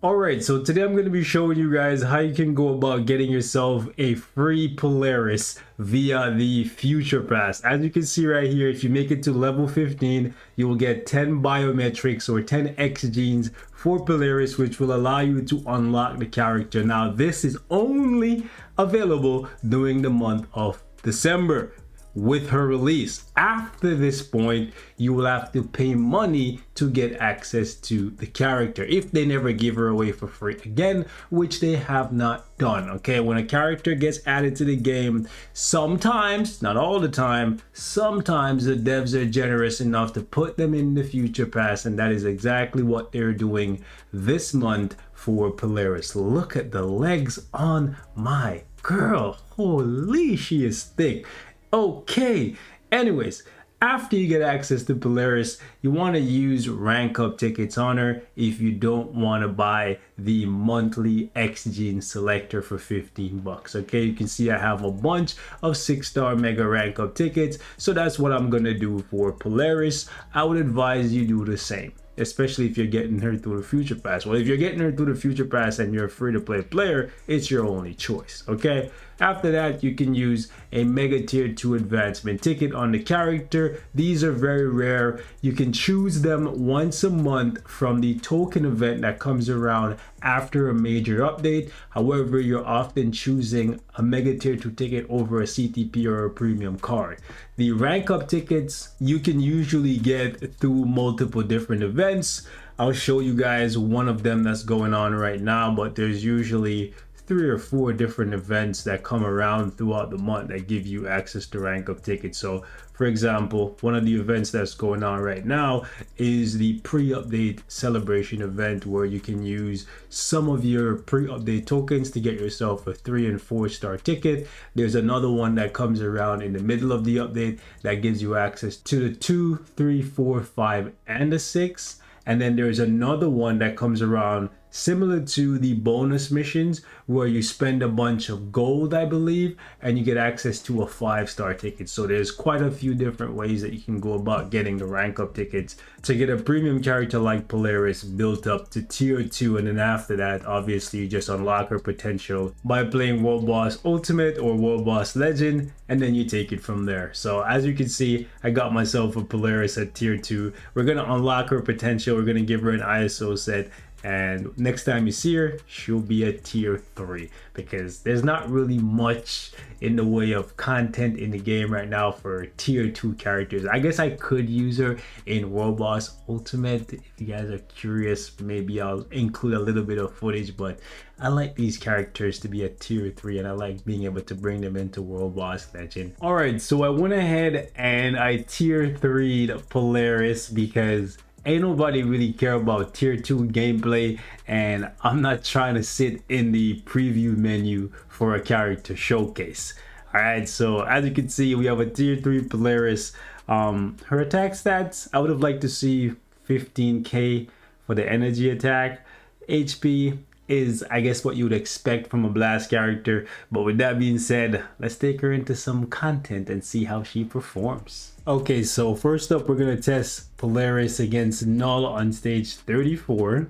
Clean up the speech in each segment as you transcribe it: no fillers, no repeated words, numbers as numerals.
Alright, so today I'm going to be showing you guys how you can go about getting yourself a free Polaris via the Future Pass. As you can see right here, if you make it to level 15, you will get 10 biometrics or 10 X genes for Polaris, which will allow you to unlock the character. Now, this is only available during the month of December. With her release. After this point, you will have to pay money to get access to the character if they never give her away for free again, which they have not done. Okay, when a character gets added to the game, sometimes, not all the time, sometimes the devs are generous enough to put them in the Future Pass, and that is exactly what they're doing this month for Polaris. Look at the legs on my girl. Holy, she is thick. Okay, anyways, after you get access to Polaris, you want to use rank up tickets on her if you don't want to buy the monthly X Gene selector for 15 bucks. Okay, you can see I have a bunch of 6-star mega rank up tickets, so that's what I'm gonna do for Polaris. I would advise you do the same, especially if you're getting her through the Future Pass. Well, if you're getting her through the Future Pass and you're a free-to-play player, it's your only choice, okay? After that, you can use a Mega Tier 2 advancement ticket on the character. These are very rare. You can choose them once a month from the token event that comes around after a major update. However, you're often choosing a Mega Tier 2 ticket over a CTP or a premium card. The rank up tickets you can usually get through multiple different events. I'll show you guys one of them that's going on right now, but there's usually 3 or 4 different events that come around throughout the month that give you access to rank up tickets. So for example, one of the events that's going on right now is the pre-update celebration event, where you can use some of your pre-update tokens to get yourself a 3 and 4 star ticket. There's another one that comes around in the middle of the update that gives you access to the 2, 3, 4, 5, and the 6. And then there's another one that comes around similar to the bonus missions, where you spend a bunch of gold, I believe, and you get access to a 5-star ticket. So there's quite a few different ways that you can go about getting the rank up tickets to get a premium character like Polaris built up to tier 2. And then after that, obviously, you just unlock her potential by playing World Boss Ultimate or World Boss Legend, and then you take it from there. So as you can see, I got myself a Polaris at tier 2. We're gonna unlock her potential. We're gonna give her an ISO set, and next time you see her, she'll be a tier 3, because there's not really much in the way of content in the game right now for tier 2 characters. I guess I could use her in World Boss Ultimate. If you guys are curious, maybe I'll include a little bit of footage, but I like these characters to be a tier 3, and I like being able to bring them into World Boss Legend. Alright, so I went ahead and I tier 3'd Polaris because ain't nobody really care about tier 2 gameplay, and I'm not trying to sit in the preview menu for a character showcase. Alright, so as you can see, we have a tier 3 Polaris. Her attack stats, I would have liked to see 15k for the energy attack. HP is, I guess, what you would expect from a blast character. But with that being said, let's take her into some content and see how she performs. Okay, so first up, we're gonna test Polaris against Null on stage 34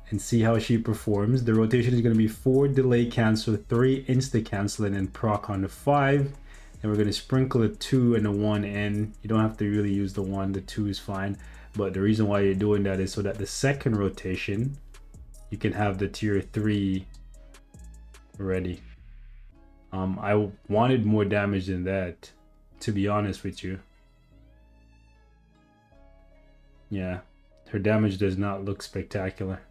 and see how she performs. The rotation is gonna be 4 delay cancel, 3 insta cancel, and then proc on the 5. And we're gonna sprinkle a 2 and a 1 in. You don't have to really use the 1, the 2 is fine. But the reason why you're doing that is so that the second rotation, you can have the tier 3 ready. I wanted more damage than that, to be honest with you. Yeah, her damage does not look spectacular.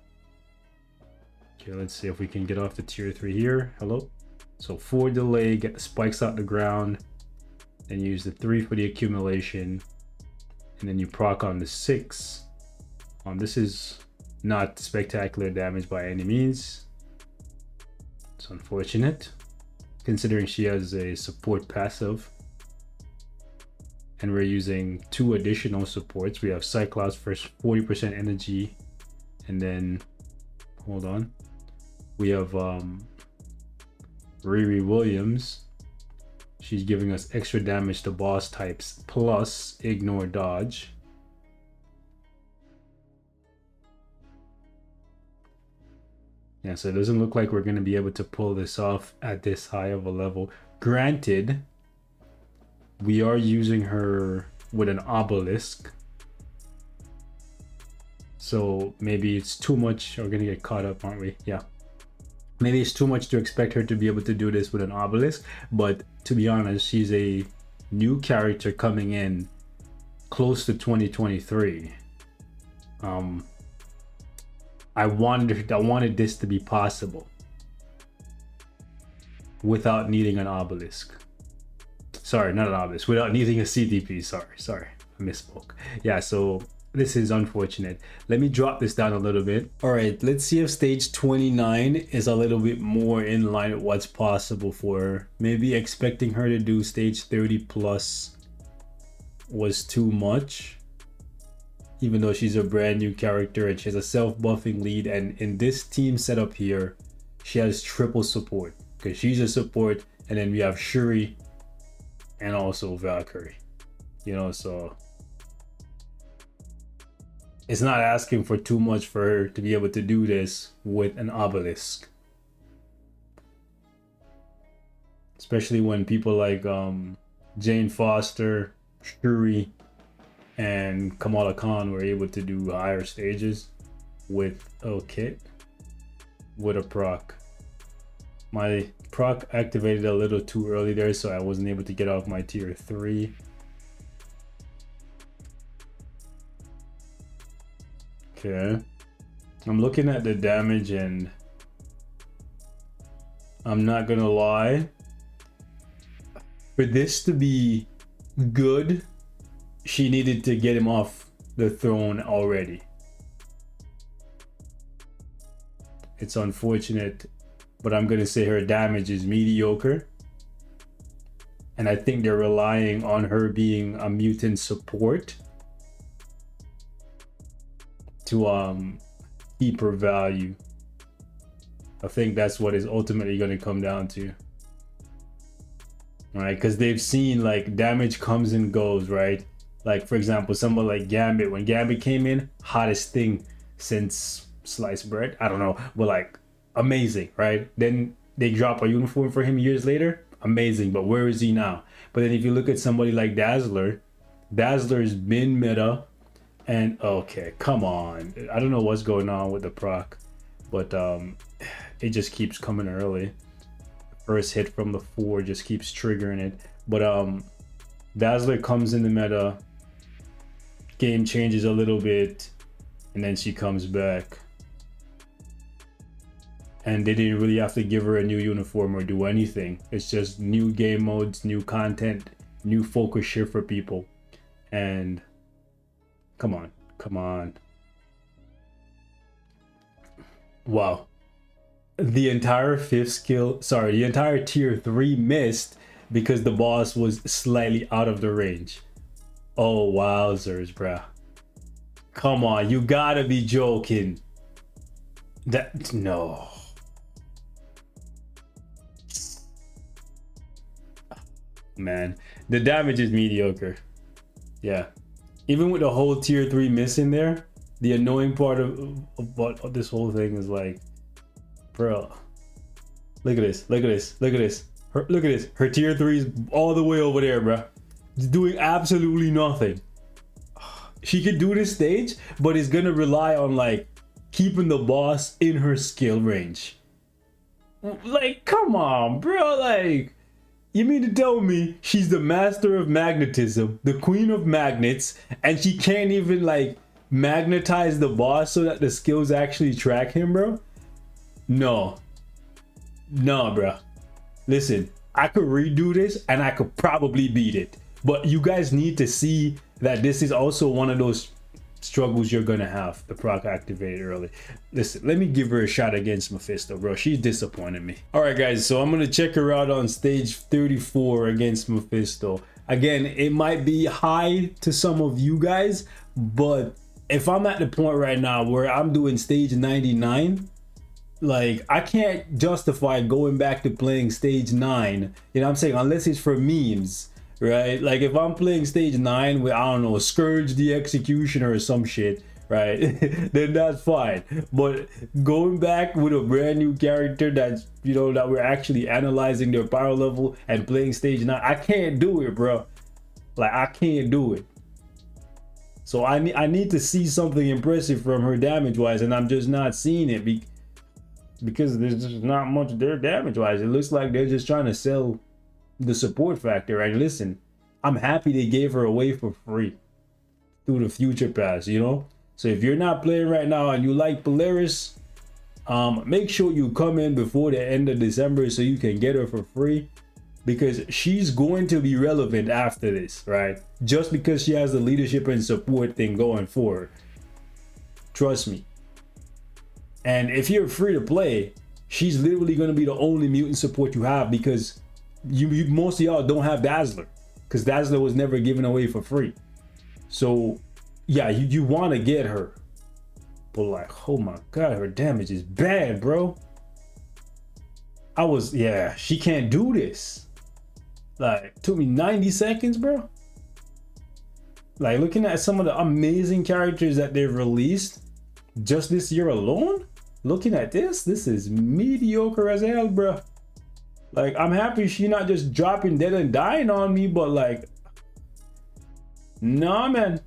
Okay, let's see if we can get off the tier 3 here. Hello. So 4 delay, get the spikes out the ground, then use the 3 for the accumulation, and then you proc on the 6. This is not spectacular damage by any means. It's unfortunate, considering she has a support passive. And we're using 2 additional supports. We have Cyclops for 40% energy, and then, hold on, we have Riri Williams. She's giving us extra damage to boss types plus ignore dodge. Yeah, so it doesn't look like we're going to be able to pull this off at this high of a level. Granted, we are using her with an obelisk. So maybe it's too much. We're going to get caught up, aren't we? Yeah. Maybe it's too much to expect her to be able to do this with an obelisk. But to be honest, she's a new character coming in close to 2023. I wanted this to be possible without needing an obelisk. Sorry, not an obelisk. Without needing a CTP. Sorry, I misspoke. Yeah, so this is unfortunate. Let me drop this down a little bit. All right, let's see if stage 29 is a little bit more in line with what's possible for her. Maybe expecting her to do stage 30 plus was too much, even though she's a brand new character and she has a self-buffing lead. And in this team setup here, she has triple support because she's a support, and then we have Shuri and also Valkyrie, you know, so it's not asking for too much for her to be able to do this with an obelisk, especially when people like Jane Foster, Shuri, and Kamala Khan were able to do higher stages with a kit with a proc. My proc activated a little too early there, so I wasn't able to get off my tier 3. Okay, I'm looking at the damage and I'm not gonna lie, for this to be good, she needed to get him off the throne already. It's unfortunate, but I'm gonna say her damage is mediocre, and I think they're relying on her being a mutant support to keep her value. I think that's what is ultimately going to come down to, right? Because they've seen like damage comes and goes, right? Like for example, someone like Gambit, when Gambit came in, hottest thing since sliced bread, I don't know, but like amazing, right? Then they drop a uniform for him years later, amazing, but where is he now? But then if you look at somebody like Dazzler's been meta, and okay, come on, I don't know what's going on with the proc, but it just keeps coming early. First hit from the 4 just keeps triggering it. But Dazzler comes in the meta, game changes a little bit, and then she comes back, and they didn't really have to give her a new uniform or do anything. It's just new game modes, new content, new focus shift for people. And come on. Wow. The entire the entire tier 3 missed because the boss was slightly out of the range. Oh, wowzers, bruh. Come on, you gotta be joking. No. Man, the damage is mediocre. Yeah. Even with the whole tier 3 missing there, the annoying part of what this whole thing is like, bro, look at this. Her tier 3 is all the way over there, bro. It's doing absolutely nothing. She could do this stage, but it's gonna rely on like keeping the boss in her skill range. Like, come on, bro. Like, you mean to tell me she's the master of magnetism, the queen of magnets, and she can't even like magnetize the boss so that the skills actually track him, bro? No, bro. Listen, I could redo this and I could probably beat it, but you guys need to see that this is also one of those struggles you're gonna have, the proc activated early. Listen, let me give her a shot against Mephisto, bro. She's disappointed me. All right, guys, so I'm gonna check her out on stage 34 against Mephisto. Again, it might be high to some of you guys, but if I'm at the point right now where I'm doing stage 99, like, I can't justify going back to playing stage 9, you know what I'm saying, unless it's for memes, right? Like, if I'm playing stage 9 with, I don't know, Scourge the Executioner or some shit, right? right, then that's fine. But going back with a brand new character that's, you know, that we're actually analyzing their power level and playing stage 9, I can't do it, bro. Like, I can't do it. So I need to see something impressive from her damage wise, and I'm just not seeing it because there's just not much there damage wise. It looks like they're just trying to sell the support factor. And listen, I'm happy they gave her away for free through the future pass, you know. So if you're not playing right now and you like Polaris, make sure you come in before the end of December so you can get her for free, because she's going to be relevant after this, right? Just because she has the leadership and support thing going forward. Trust me. And if you're free to play, she's literally going to be the only mutant support you have, because most of y'all don't have Dazzler, because Dazzler was never given away for free. So yeah, you want to get her, but like, oh my god, her damage is bad, bro. Yeah, she can't do this. Like, took me 90 seconds, bro. Like, looking at some of the amazing characters that they've released just this year alone, looking at this is mediocre as hell, bro. Like, I'm happy she not just dropping dead and dying on me, but like, nah, man,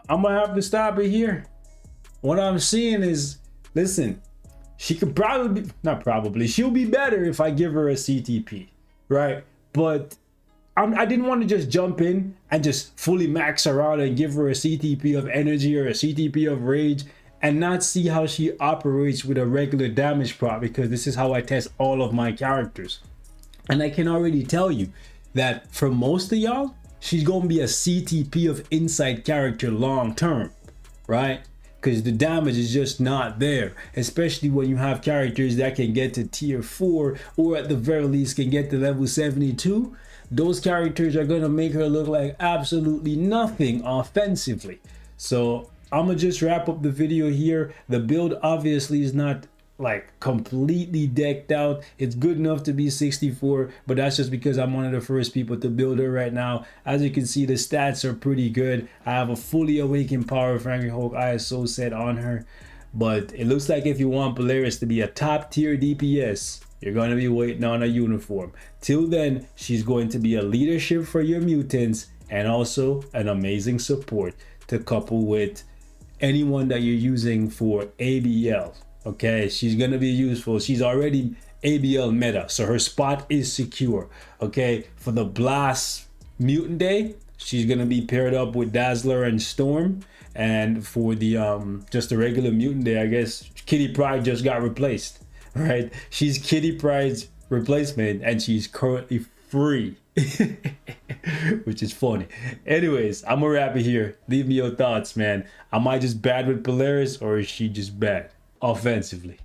I'm gonna have to stop it here. What I'm seeing is, listen, she could probably she'll be better if I give her a CTP, right? But I didn't want to just jump in and just fully max her out and give her a CTP of energy or a CTP of rage and not see how she operates with a regular damage prop, because this is how I test all of my characters. And I can already tell you that for most of y'all, she's gonna be a CTP of insight character long term, right? Because the damage is just not there, especially when you have characters that can get to tier 4 or at the very least can get to level 72. Those characters are gonna make her look like absolutely nothing offensively. So I'm gonna just wrap up the video here. The build obviously is not like completely decked out. It's good enough to be 64, but that's just because I'm one of the first people to build her right now. As you can see, the stats are pretty good. I have a fully awakened power Frankie Hulk ISO set on her, but it looks like if you want Polaris to be a top tier DPS, you're going to be waiting on a uniform. Till then, she's going to be a leadership for your mutants and also an amazing support to couple with anyone that you're using for ABL. Okay, she's gonna be useful. She's already ABL meta, so her spot is secure. Okay, for the Blast Mutant Day, she's gonna be paired up with Dazzler and Storm. And for the just the regular Mutant Day, I guess Kitty Pryde just got replaced. Right, she's Kitty Pryde's replacement, and she's currently free. Which is funny. Anyways, I'm gonna wrap it here. Leave me your thoughts, man. Am I just bad with Polaris, or is she just bad offensively?